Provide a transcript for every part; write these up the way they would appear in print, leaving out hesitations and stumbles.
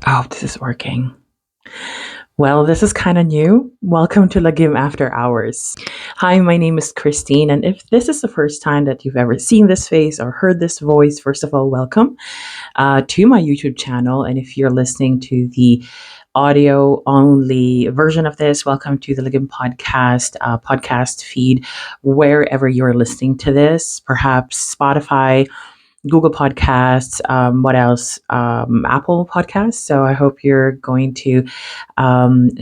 Oh, this is working. Well, this is kind of new. Welcome to Lagim After Hours. Hi, my name is Christine, and if this is the first time that you've ever seen this face or heard this voice, first of all, welcome to my YouTube channel. And if you're listening to the audio only version of this, welcome to the Lagim podcast feed, wherever you're listening to this, perhaps Spotify, Google Podcasts, what else? Apple Podcasts. So I hope you're going to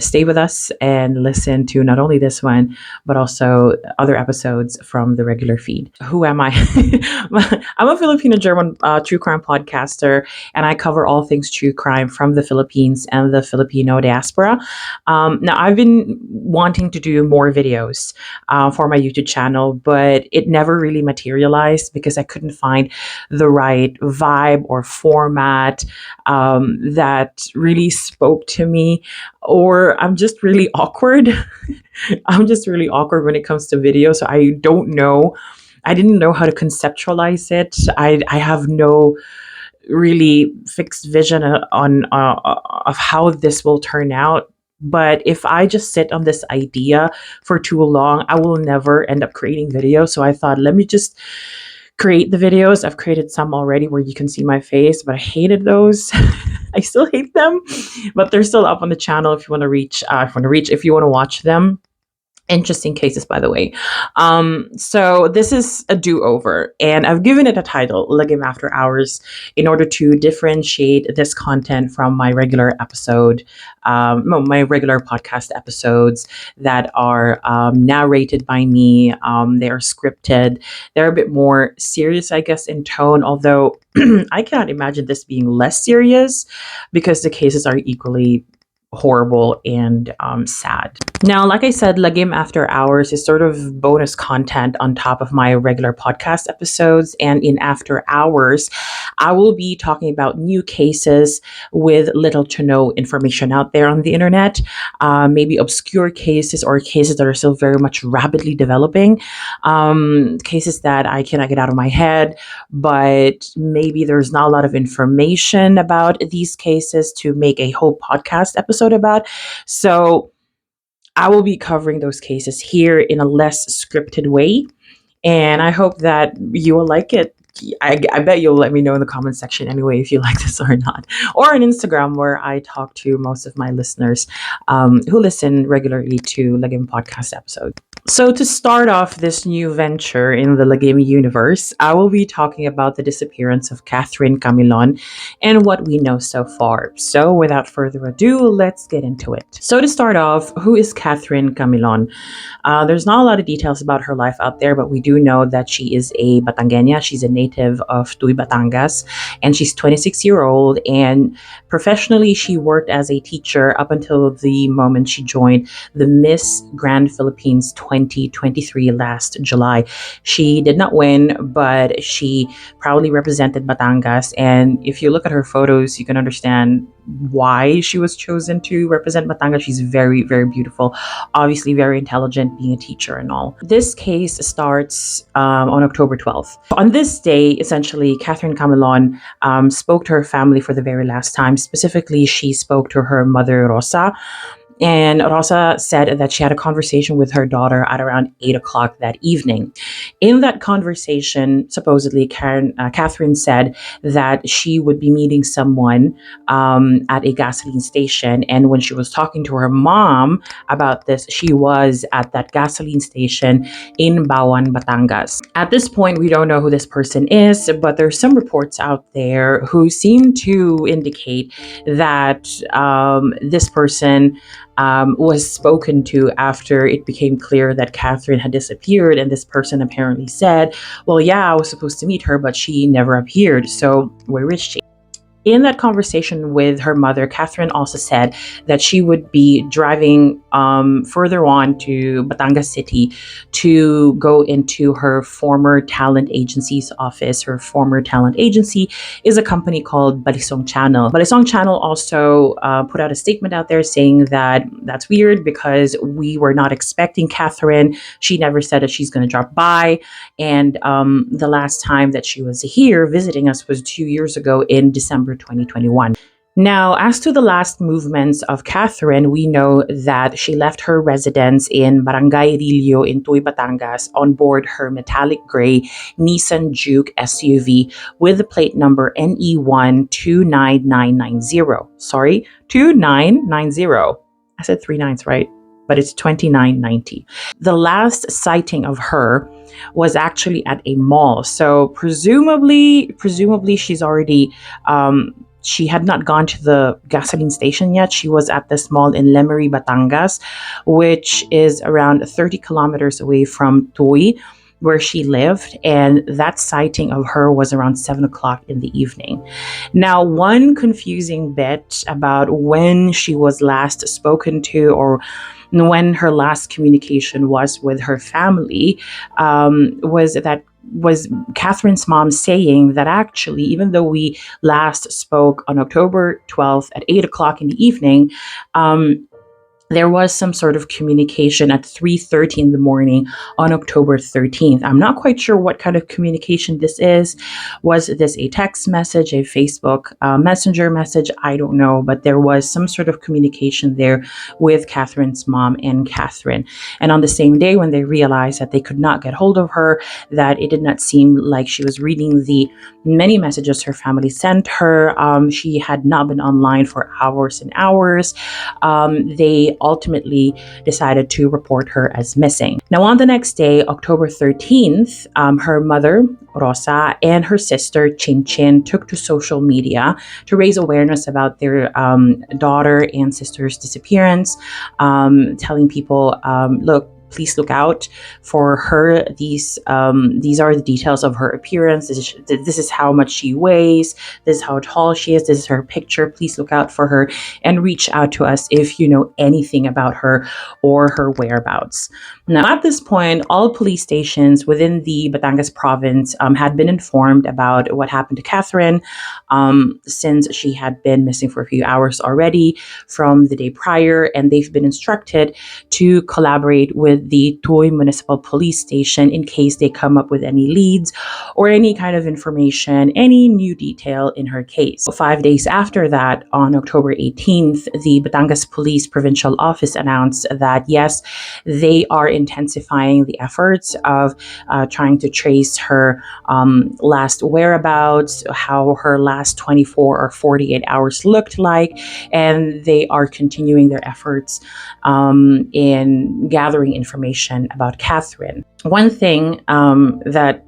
stay with us and listen to not only this one, but also other episodes from the regular feed. Who am I? I'm a Filipino German true crime podcaster, and I cover all things true crime from the Philippines and the Filipino diaspora. Now, I've been wanting to do more videos for my YouTube channel, but it never really materialized because I couldn't find the right vibe or format that really spoke to me, or I'm just really awkward. I'm just really awkward when it comes to video, so I don't know. I didn't know how to conceptualize it. I have no really fixed vision of how this will turn out. But if I just sit on this idea for too long, I will never end up creating videos. So I thought, let me just create the videos. I've created some already where you can see my face, but I hated those. I still hate them, but they're still up on the channel if you want to if you want to watch them. Interesting cases, by the way. So this is a do-over, and I've given it a title, Lagim After Hours, in order to differentiate this content from my regular episode, no, my regular podcast episodes that are narrated by me. They are scripted. They're a bit more serious, I guess, in tone, although I cannot imagine this being less serious because the cases are equally horrible and sad. Now, like I said, Lagim After Hours is sort of bonus content on top of my regular podcast episodes. And in After Hours, I will be talking about new cases with little to no information out there on the internet, maybe obscure cases or cases that are still very much rapidly developing, cases that I cannot get out of my head, but maybe there's not a lot of information about these cases to make a whole podcast episode about. So I will be covering those cases here in a less scripted way, and I hope that you will like it. I bet you'll let me know in the comment section anyway if you like this or not, or on Instagram where I talk to most of my listeners who listen regularly to Lagim podcast episodes. So to start off this new venture in the Lagim universe, I will be talking about the disappearance of Catherine Camilon and what we know so far. So without further ado, let's get into it. So to start off, who is Catherine Camilon? There's not a lot of details about her life out there, but we do know that she is a Batangueña. She's a native of Tuy, Batangas, and she's 26-year-old. And professionally, she worked as a teacher up until the moment she joined the Miss Grand Philippines 2023 last July. She did not win, but she proudly represented Batangas. And if you look at her photos, you can understand why she was chosen to represent Batangas. She's very, very beautiful, obviously very intelligent, being a teacher and all. This case starts on October 12th. On this day, essentially, Catherine Camilon spoke to her family for the very last time. Specifically, she spoke to her mother, Rosa. And Rosa said that she had a conversation with her daughter at around 8 o'clock that evening. In that conversation, supposedly, Catherine said that she would be meeting someone at a gasoline station. And when she was talking to her mom about this, she was at that gasoline station in Bawan, Batangas. At this point, we don't know who this person is, but there's some reports out there who seem to indicate that this person was spoken to after it became clear that Catherine had disappeared. And this person apparently said, well, yeah, I was supposed to meet her, but she never appeared. So where is she? In that conversation with her mother, Catherine also said that she would be driving further on to Batangas City to go into her former talent agency's office. Her former talent agency is a company called Balisong Channel. Balisong Channel also put out a statement out there saying that that's weird because we were not expecting Catherine. She never said that she's going to drop by. And the last time that she was here visiting us was 2 years ago in December 2021. Now, as to the last movements of Catherine, we know that she left her residence in Barangay Rillo in Tuy, Batangas on board her metallic gray Nissan Juke SUV with the plate number NE1 29990. Sorry, 2990. I said three nines, right? But it's 2990. The last sighting of her was actually at a mall. So presumably she's already she had not gone to the gasoline station yet. She was at this mall in Lemery, Batangas, which is around 30 kilometers away from Tuy, where she lived. And that sighting of her was around 7 o'clock in the evening. Now, one confusing bit about when she was last spoken to, or when her last communication was with her family, was Catherine's mom saying that actually, even though we last spoke on October 12th at 8 o'clock in the evening, there was some sort of communication at 3:30 in the morning on October 13th. I'm not quite sure what kind of communication this is. Was this a text message, a Facebook messenger message? I don't know, but there was some sort of communication there with Catherine's mom and Catherine. And on the same day, when they realized that they could not get hold of her, that it did not seem like she was reading the many messages her family sent her, she had not been online for hours and hours. They ultimately decided to report her as missing. Now, on the next day, October 13th, her mother, Rosa, and her sister, Chin Chin, took to social media to raise awareness about their daughter and sister's disappearance, telling people, look, please look out for her. These are the details of her appearance. This is how much she weighs. This is how tall she is. This is her picture. Please look out for her and reach out to us if you know anything about her or her whereabouts. Now, at this point, all police stations within the Batangas province had been informed about what happened to Catherine, since she had been missing for a few hours already from the day prior, and they've been instructed to collaborate with the Tuy Municipal Police Station in case they come up with any leads or any kind of information, any new detail in her case. 5 days after that, on October 18th, the Batangas Police Provincial Office announced that yes, they are intensifying the efforts of trying to trace her last whereabouts, how her last 24 or 48 hours looked like, and they are continuing their efforts in gathering information about Catherine. One thing that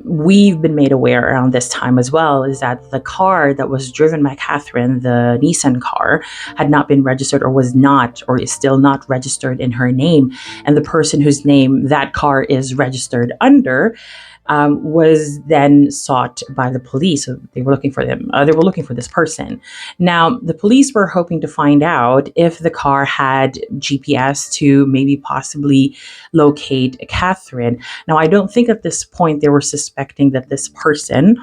we've been made aware around this time as well is that the car that was driven by Catherine, the Nissan car, had not been registered, or was not, or is still not registered in her name. And the person whose name that car is registered under was then sought by the police. So they were looking for them. They were looking for this person. Now, the police were hoping to find out if the car had GPS to maybe possibly locate Catherine. Now, I don't think at this point they were suspecting that this person,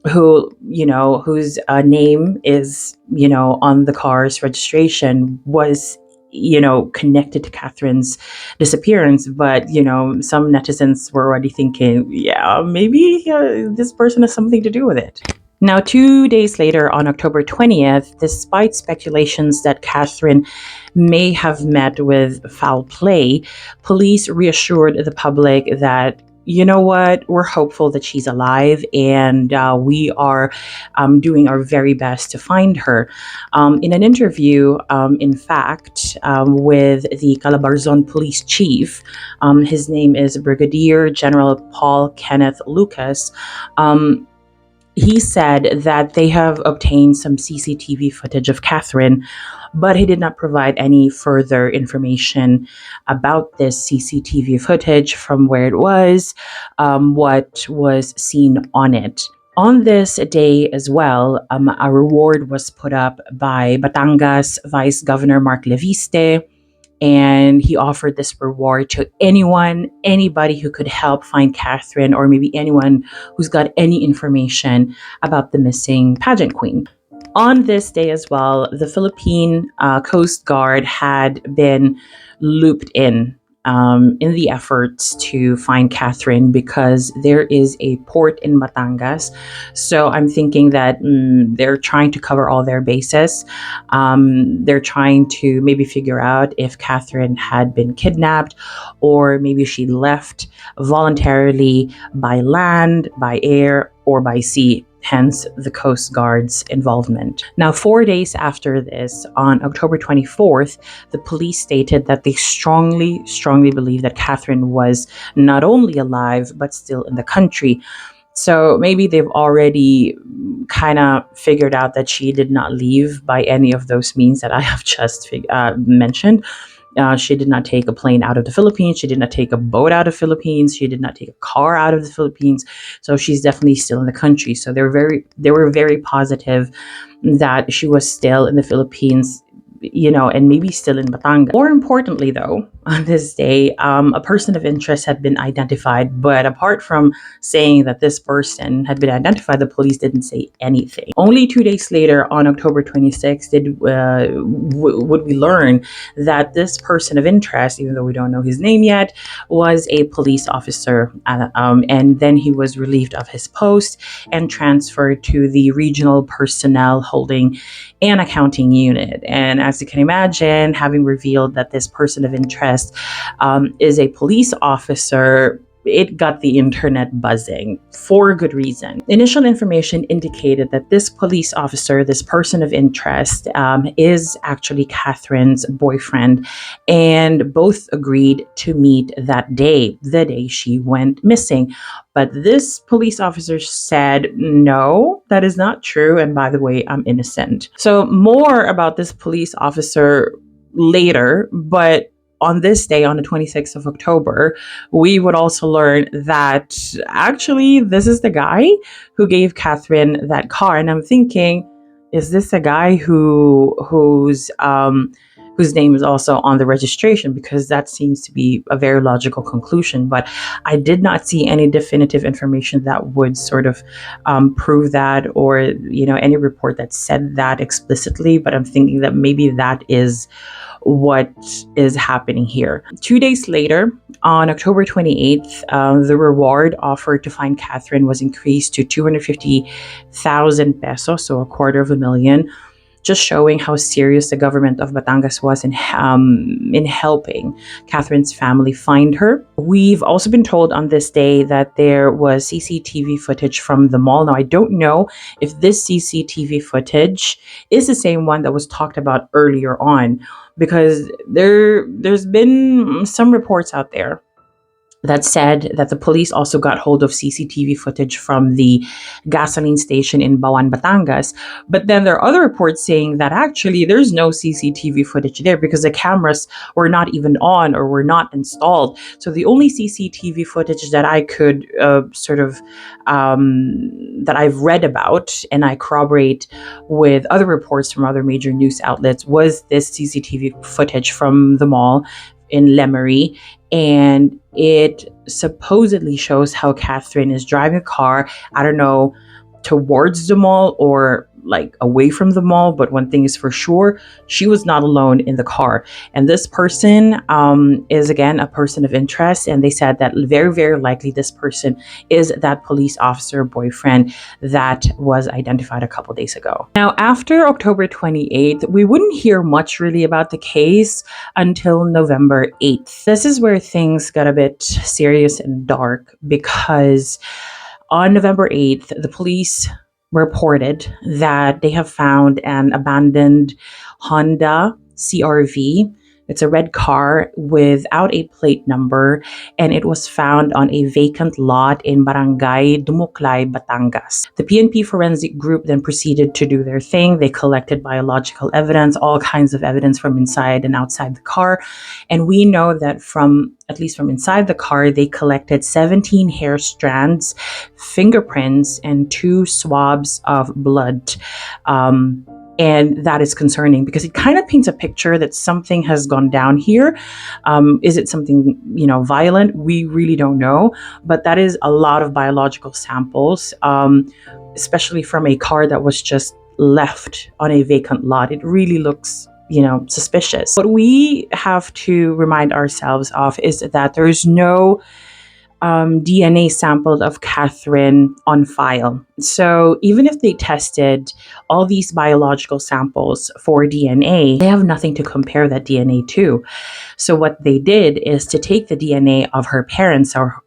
whose name is, on the car's registration, was connected to Catherine's disappearance. But, some netizens were already thinking, yeah, maybe this person has something to do with it. Now, 2 days later, on October 20th, despite speculations that Catherine may have met with foul play, police reassured the public that, you know what, we're hopeful that she's alive, and we are doing our very best to find her. In an interview, in fact, with the Calabarzon police chief, his name is Brigadier General Paul Kenneth Lucas, he said that they have obtained some CCTV footage of Catherine, but he did not provide any further information about this CCTV footage, from where it was, what was seen on it. On this day as well, a reward was put up by Batangas Vice Governor Mark Leviste, and he offered this reward to anybody who could help find Catherine, or maybe anyone who's got any information about the missing pageant queen. On this day as well, the Philippine Coast Guard had been looped in in the efforts to find Catherine because there is a port in Batangas. So I'm thinking that they're trying to cover all their bases. They're trying to maybe figure out if Catherine had been kidnapped or maybe she left voluntarily by land, by air, or by sea, hence the Coast Guard's involvement. Now, 4 days after this, on October 24th, the police stated that they strongly believe that Catherine was not only alive, but still in the country. So maybe they've already kind of figured out that she did not leave by any of those means that I have just mentioned. She did not take a plane out of the Philippines. She did not take a boat out of the Philippines. She did not take a car out of the Philippines. So she's definitely still in the country. So they were very positive that she was still in the Philippines, and maybe still in Batangas. More importantly, though, on this day, a person of interest had been identified. But apart from saying that this person had been identified, the police didn't say anything. Only 2 days later, on October 26th, would we learn that this person of interest, even though we don't know his name yet, was a police officer. And then he was relieved of his post and transferred to the regional personnel holding an accounting unit. And as you can imagine, having revealed that this person of interest is a police officer, it got the internet buzzing for good reason. Initial information indicated that this police officer, this person of interest, is actually Catherine's boyfriend, and both agreed to meet that day, the day she went missing. But this police officer said, no, that is not true. And by the way, I'm innocent. So more about this police officer later, but on this day, on the 26th of October, we would also learn that actually this is the guy who gave Catherine that car. And I'm thinking, is this a guy whose name is also on the registration? Because that seems to be a very logical conclusion. But I did not see any definitive information that would sort of prove that, or any report that said that explicitly. But I'm thinking that maybe that is what is happening here. 2 days later, on October 28th, the reward offered to find Catherine was increased to 250,000 pesos, so $250,000, just showing how serious the government of Batangas was in helping Catherine's family find her. We've also been told on this day that there was CCTV footage from the mall. Now, I don't know if this CCTV footage is the same one that was talked about earlier on, because there's been some reports out there that said that the police also got hold of CCTV footage from the gasoline station in Bawan, Batangas. But then there are other reports saying that actually there's no CCTV footage there because the cameras were not even on or were not installed. So the only CCTV footage that I could that I've read about, and I corroborate with other reports from other major news outlets, was this CCTV footage from the mall in Lemery, and it supposedly shows how Catherine is driving a car, I don't know, towards the mall or like away from the mall, but one thing is for sure, she was not alone in the car. And this person is again a person of interest, and they said that very, very likely this person is that police officer boyfriend that was identified a couple days ago. Now, after October 28th, we wouldn't hear much really about the case until November 8th. This is where things got a bit serious and dark, because on November 8th, the police reported that they have found an abandoned Honda CRV. It's a red car without a plate number, and it was found on a vacant lot in Barangay Dumuklay, Batangas. The PNP forensic group then proceeded to do their thing. They collected biological evidence, all kinds of evidence from inside and outside the car. And we know that at least from inside the car, they collected 17 hair strands, fingerprints, and 2 swabs of blood. And that is concerning because it kind of paints a picture that something has gone down here. Is it something, violent? We really don't know. But that is a lot of biological samples, especially from a car that was just left on a vacant lot. It really looks suspicious. What we have to remind ourselves of is that there's no DNA sample of Catherine on file. So even if they tested all these biological samples for DNA, they have nothing to compare that DNA to. So what they did is to take the DNA of her parents, or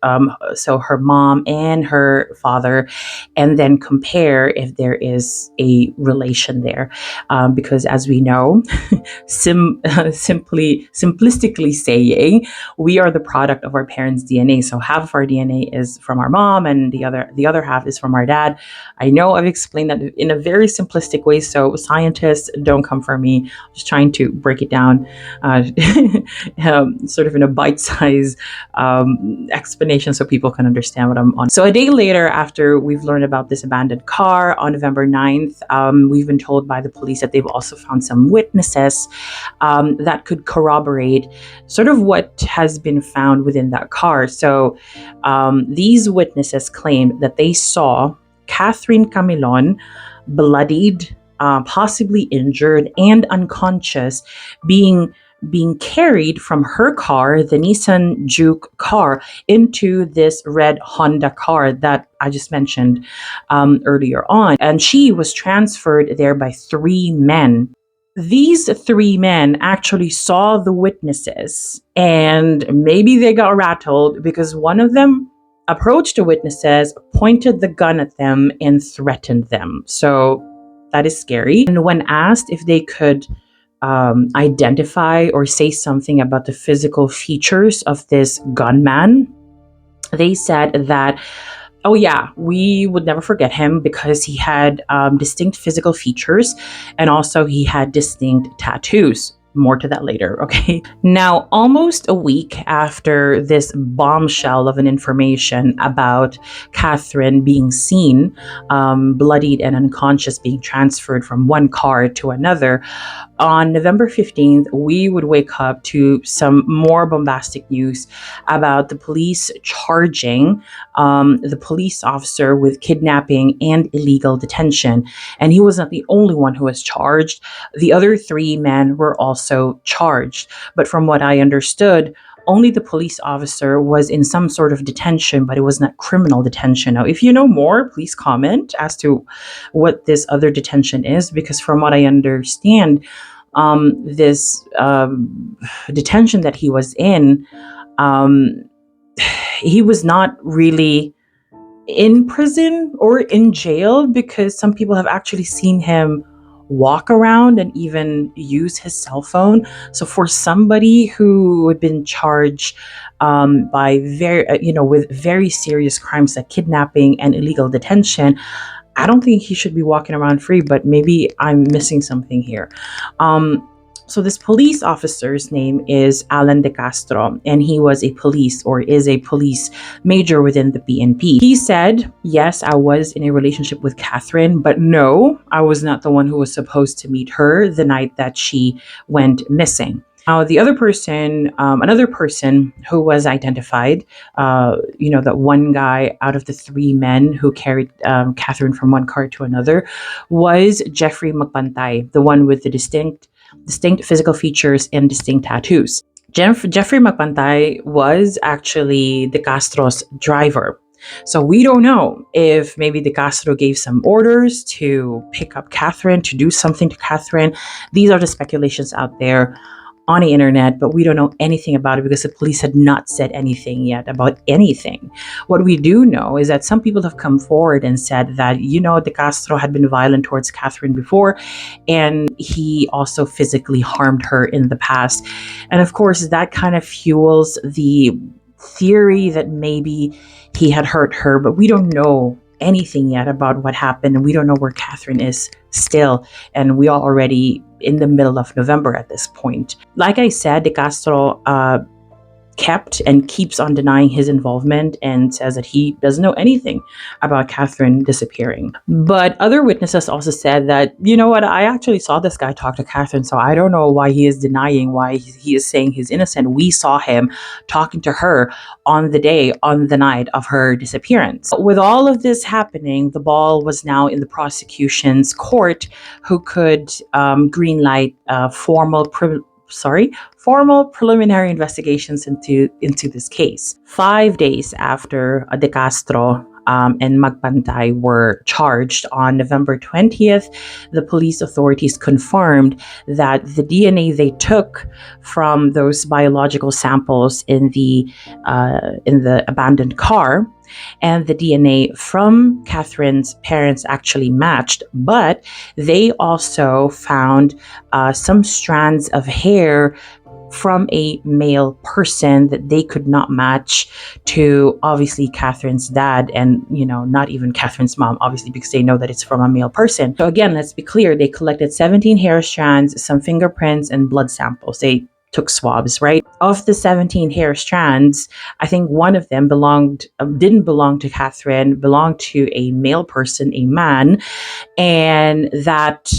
so her mom and her father, and then compare if there is a relation there. Because as we know, simplistically saying, we are the product of our parents' DNA. So half of our DNA is from our mom, and the other half is from our dad. I know I've explained that in a very simplistic way, so scientists, don't come for me. I'm just trying to break it down, sort of in a bite-sized explanation, so people can understand what I'm on. So a day later, after we've learned about this abandoned car on November 9th, we've been told by the police that they've also found some witnesses that could corroborate sort of what has been found within that car. So these witnesses claimed that they saw Catherine Camilon bloodied, possibly injured, and unconscious, being carried from her car, the Nissan Juke car, into this red Honda car that I just mentioned earlier on. And she was transferred there by 3 men. These 3 men actually saw the witnesses, and maybe they got rattled because one of them approached the witnesses, pointed the gun at them, and threatened them. So that is scary. And when asked if they could identify or say something about the physical features of this gunman, they said that, oh yeah, we would never forget him because he had distinct physical features, and also he had distinct tattoos. More to that later, okay? Now, almost a week after this bombshell of an information about Catherine being seen, bloodied and unconscious, being transferred from one car to another, on November 15th, we would wake up to some more bombastic news about the police charging the police officer with kidnapping and illegal detention. And he was not the only one who was charged. The other 3 men were also charged. But from what I understood, only the police officer was in some sort of detention, but it was not criminal detention. Now, if you know more, please comment as to what this other detention is, because from what I understand, this detention that he was in, um, he was not really in prison or in jail, because some people have actually seen him walk around and even use his cell phone. So for somebody who had been charged by with very serious crimes like kidnapping and illegal detention, I don't think he should be walking around free, but maybe I'm missing something here. So this police officer's name is Alan Decastro, and he was a police, or is a police major within the PNP. He said, yes, I was in a relationship with Catherine, but no, I was not the one who was supposed to meet her the night that she went missing. Now, the other person, another person who was identified, that one guy out of the 3 men who carried Catherine from one car to another, was Jeffrey Magpantay, the one with the distinct physical features and distinct tattoos. Jeffrey Magpantay was actually Decastros driver. So we don't know if maybe Decastro gave some orders to pick up Catherine, to do something to Catherine. These are the speculations out there on the internet, but we don't know anything about it because the police had not said anything yet about anything. What we do know is that some people have come forward and said that, Decastro had been violent towards Catherine before, and he also physically harmed her in the past. And of course, that kind of fuels the theory that maybe he had hurt her, but we don't know anything yet about what happened, and we don't know where Catherine is still, and we are already in the middle of November at this point. Like I said, Decastro kept and keeps on denying his involvement and says that he doesn't know anything about Catherine disappearing. But other witnesses also said that, you know what, I actually saw this guy talk to Catherine, so I don't know why he is denying, why he is saying he's innocent. We saw him talking to her on the night of her disappearance. With all of this happening, the ball was now in the prosecution's court, who could greenlight formal preliminary investigations into this case. 5 days after Decastro and Magpantay were charged on November 20th, the police authorities confirmed that the DNA they took from those biological samples in the abandoned car and the DNA from Catherine's parents actually matched, but they also found some strands of hair from a male person that they could not match to obviously Catherine's dad and, not even Catherine's mom, obviously, because they know that it's from a male person. So again, let's be clear, they collected 17 hair strands, some fingerprints, and blood samples. They took swabs, right? Of the 17 hair strands, I think one of them didn't belong to Catherine, belonged to a male person, a man, and that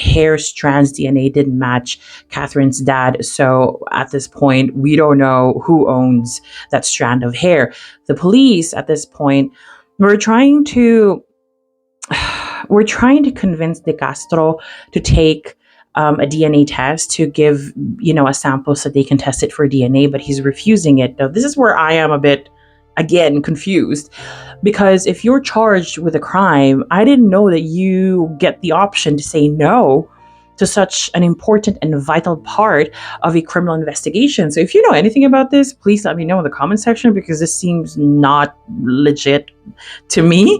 hair strands DNA didn't match Catherine's dad. So at this point, we don't know who owns that strand of hair. The police at this point were trying to convince Decastro to take a DNA test to give, a sample so they can test it for DNA, but he's refusing it. Now, this is where I am a bit, again, confused, because if you're charged with a crime, I didn't know that you get the option to say no to such an important and vital part of a criminal investigation. So if you know anything about this, please let me know in the comment section, because this seems not legit to me.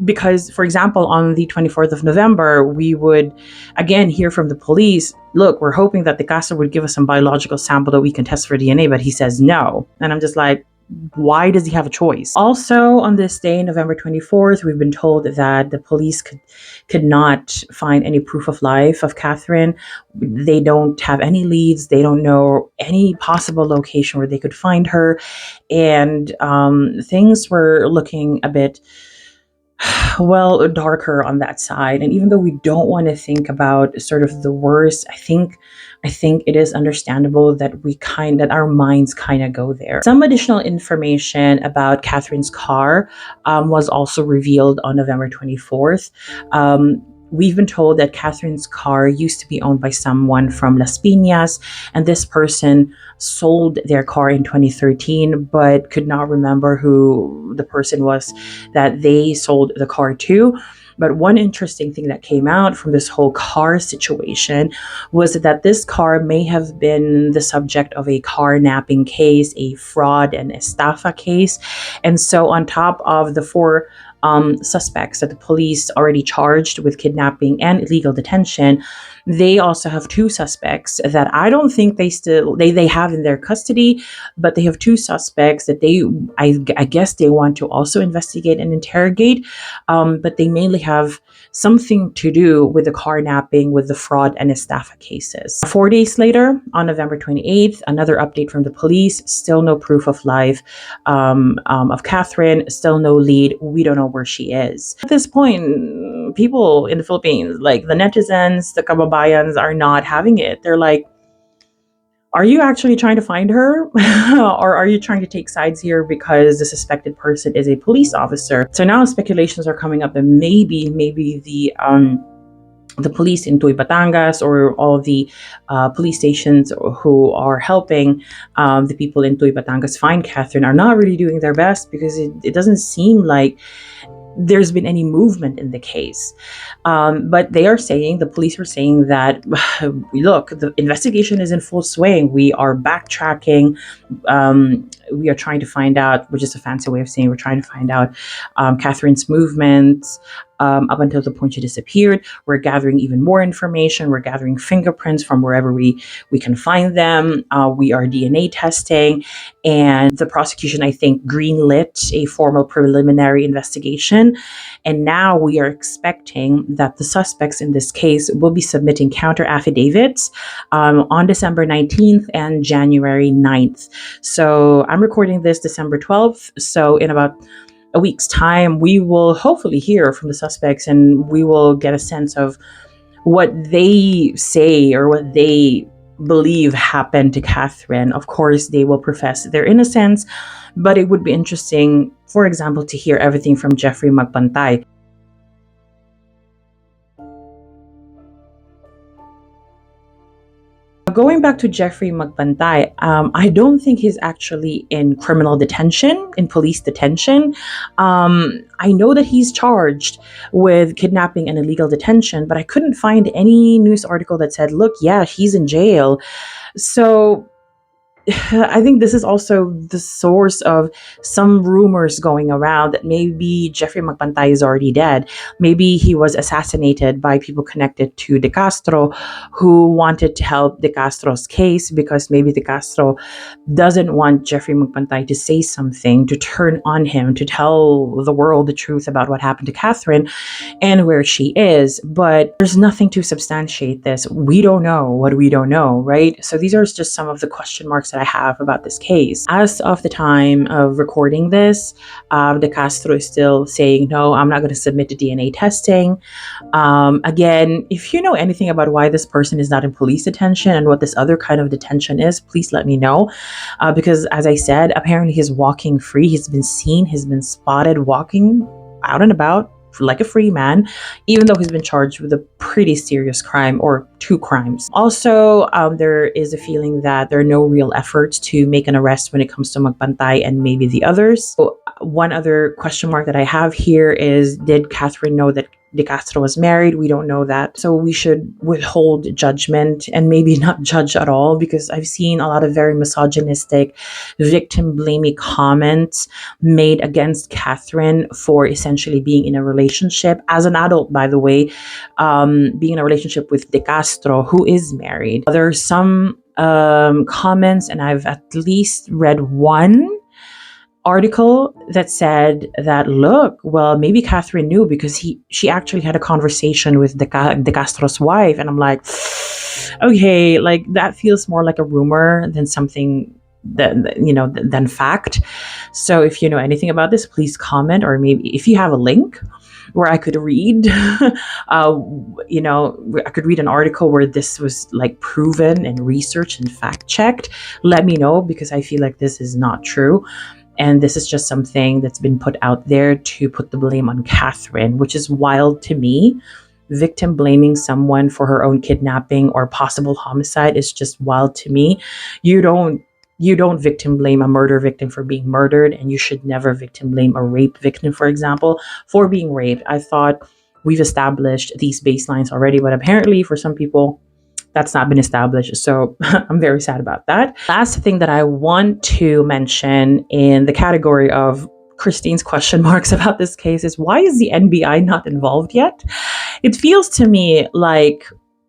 Because, for example, on the 24th of November, we would again hear from the police, look, we're hoping that the Decastro would give us some biological sample that we can test for DNA, but he says no. And I'm just like, why does he have a choice? Also, on this day, November 24th, we've been told that the police could not find any proof of life of Catherine. They don't have any leads. They don't know any possible location where they could find her. And things were looking a bit, darker on that side. And even though we don't want to think about sort of the worst, I think it is understandable that our minds kind of go there. Some additional information about Catherine's car was also revealed on November 24th. We've been told that Catherine's car used to be owned by someone from Las Piñas, and this person sold their car in 2013, but could not remember who the person was that they sold the car to. But one interesting thing that came out from this whole car situation was that this car may have been the subject of a carnapping case, a fraud and estafa case. And so on top of the four suspects that the police already charged with kidnapping and illegal detention, they also have two suspects that I don't think they have in their custody, but they have two suspects that I guess they want to also investigate and interrogate, but they mainly have something to do with the carnapping, with the fraud and estafa cases. 4 days later, on November 28th, another update from the police, still no proof of life of Catherine, still no lead. We don't know where she is. At this point, people in the Philippines, like the netizens, the kababayans, are not having it. They're like, are you actually trying to find her? Or are you trying to take sides here because the suspected person is a police officer? So now speculations are coming up that maybe the police in Tuy, Batangas, or all the police stations who are helping the people in Tuy, Batangas find Catherine are not really doing their best, because it doesn't seem like there's been any movement in the case. But the police are saying that, look, the investigation is in full swing. We are backtracking. We are trying to find out, which is a fancy way of saying we're trying to find out Catherine's movements. up until the point she disappeared. We're gathering even more information. We're gathering fingerprints from wherever we can find them. We are DNA testing, and the prosecution, I think, greenlit a formal preliminary investigation. And now we are expecting that the suspects in this case will be submitting counter affidavits on December 19th and January 9th. So I'm recording this December 12th. So in about a week's time, we will hopefully hear from the suspects and we will get a sense of what they say or what they believe happened to Catherine. Of course, they will profess their innocence, but it would be interesting, for example, to hear everything from Jeffrey Magpantay. Going back to Jeffrey Magpantay, I don't think he's actually in criminal detention, in police detention. I know that he's charged with kidnapping and illegal detention, but I couldn't find any news article that said, look, yeah, he's in jail. So I think this is also the source of some rumors going around that maybe Jeffrey Magpantay is already dead. Maybe he was assassinated by people connected to Decastro who wanted to help Decastro's case because maybe Decastro doesn't want Jeffrey Magpantay to say something, to turn on him, to tell the world the truth about what happened to Catherine and where she is. But there's nothing to substantiate this. We don't know what we don't know, right? So these are just some of the question marks that I have about this case. As of the time of recording this, Decastro is still saying, no, I'm not going to submit to DNA testing. Again, if you know anything about why this person is not in police detention and what this other kind of detention is, please let me know. Because as I said, apparently he's walking free. He's been seen, he's been spotted walking out and about like a free man, even though he's been charged with a pretty serious crime or two crimes. Also, there is a feeling that there are no real efforts to make an arrest when it comes to Magpantay and maybe the others. So, one other question mark that I have here is, did Catherine know that Decastro was married? We don't know that. So we should withhold judgment and maybe not judge at all, because I've seen a lot of very misogynistic, victim-blaming comments made against Catherine for essentially being in a relationship, as an adult, by the way, being in a relationship with Decastro, who is married. There are some comments, and I've at least read one article that said that, look, well, maybe Catherine knew because she actually had a conversation with Decastro's wife. And I'm like, okay, like that feels more like a rumor than something than fact. So if you know anything about this, please comment, or maybe if you have a link where I could read, I could read an article where this was like proven and researched and fact checked. Let me know, because I feel like this is not true. And this is just something that's been put out there to put the blame on Catherine, which is wild to me. Victim blaming someone for her own kidnapping or possible homicide is just wild to me. You don't victim blame a murder victim for being murdered, and you should never victim blame a rape victim, for example, for being raped. I thought we've established these baselines already, but apparently for some people, that's not been established. So I'm very sad about that. Last thing that I want to mention in the category of Christine's question marks about this case is, why is the NBI not involved yet? It feels to me like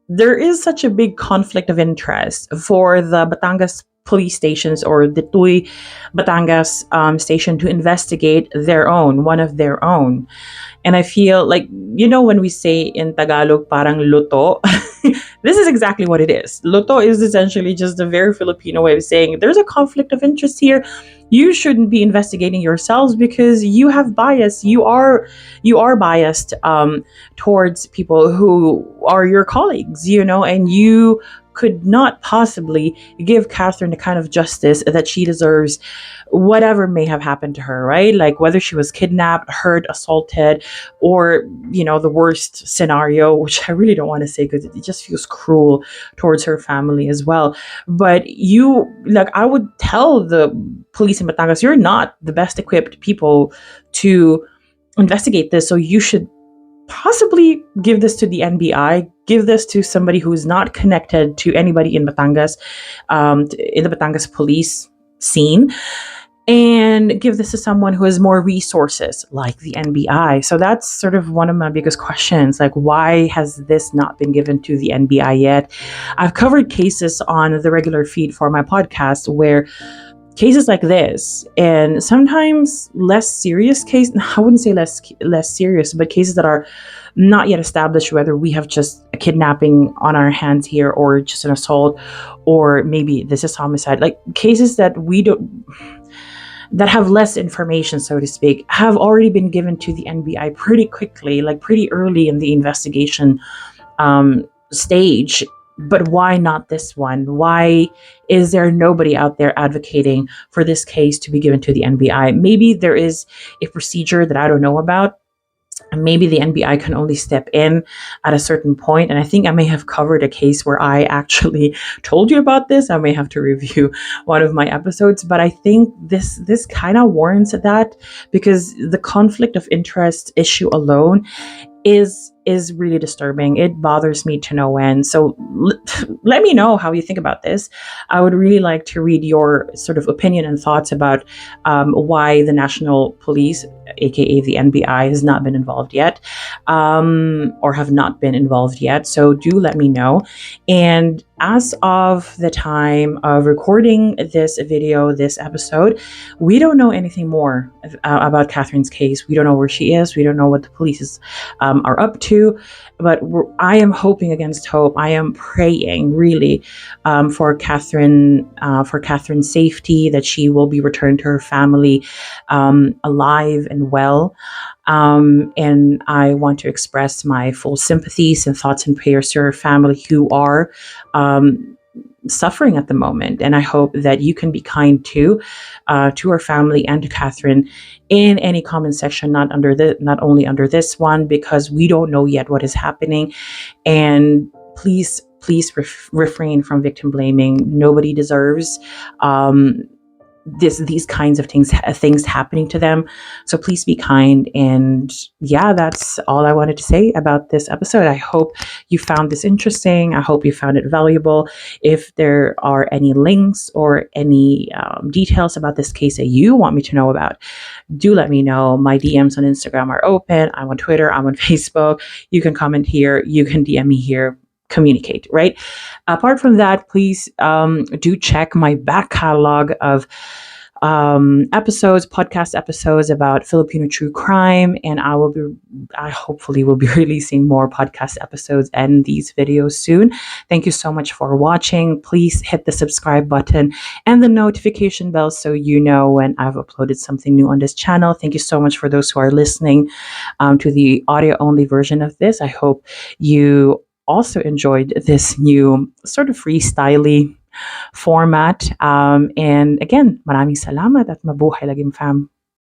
there is such a big conflict of interest for the Batangas police stations or the Tuy Batangas station to investigate one of their own. And I feel like, when we say in Tagalog, parang luto, this is exactly what it is. Luto is essentially just a very Filipino way of saying there's a conflict of interest here. You shouldn't be investigating yourselves because you have bias. You are biased towards people who are your colleagues, and you could not possibly give Catherine the kind of justice that she deserves, whatever may have happened to her, right? Like whether she was kidnapped, hurt, assaulted, or, the worst scenario, which I really don't want to say because it just feels cruel towards her family as well. But I would tell the police in Batangas, you're not the best equipped people to investigate this. So you should possibly give this to the NBI, give this to somebody who's not connected to anybody in Batangas, in the Batangas police scene. and give this to someone who has more resources like the NBI. So that's sort of one of my biggest questions, like why has this not been given to the NBI yet? I've covered cases on the regular feed for my podcast where cases like this, and sometimes less serious case, I wouldn't say less serious, but cases that are not yet established, whether we have just a kidnapping on our hands here or just an assault, or maybe this is homicide, like cases that we don't, that have less information, so to speak, have already been given to the NBI pretty quickly, like pretty early in the investigation stage. But why not this one? Why is there nobody out there advocating for this case to be given to the NBI? Maybe there is a procedure that I don't know about. Maybe the NBI can only step in at a certain point. And I think I may have covered a case where I actually told you about this. I may have to review one of my episodes, but I think this kind of warrants that, because the conflict of interest issue alone is really disturbing. It bothers me to no end. So let me know how you think about this. I would really like to read your sort of opinion and thoughts about why the National Police, aka the NBI, has not been involved yet, or have not been involved yet. So do let me know. And as of the time of recording this video, this episode, we don't know anything more about Catherine's case. We don't know where she is. We don't know what the police are up to. But I am hoping against hope. I am praying really for Catherine's safety, that she will be returned to her family alive and well. And I want to express my full sympathies and thoughts and prayers to her family who are suffering at the moment. And I hope that you can be kind to her family and to Catherine in any comment section, not only under this one, because we don't know yet what is happening. And please refrain from victim blaming. Nobody deserves these kinds of things happening to them. So please be kind. And yeah, that's all I wanted to say about this episode. I hope you found this interesting. I hope you found it valuable. If there are any links or any details about this case that you want me to know about, do let me know. My DMs on Instagram are open. I'm on Twitter. I'm on Facebook. You can comment here. You can DM me here. Communicate, right? Apart from that, please do check my back catalog of podcast episodes about Filipino true crime, and I hopefully will be releasing more podcast episodes and these videos soon. Thank you so much for watching. Please hit the subscribe button and the notification bell so you know when I've uploaded something new on this channel. Thank you so much for those who are listening to the audio only version of this. I hope you also enjoyed this new sort of freestyly format. And again, maraming salamat at mabuhay LagimFam.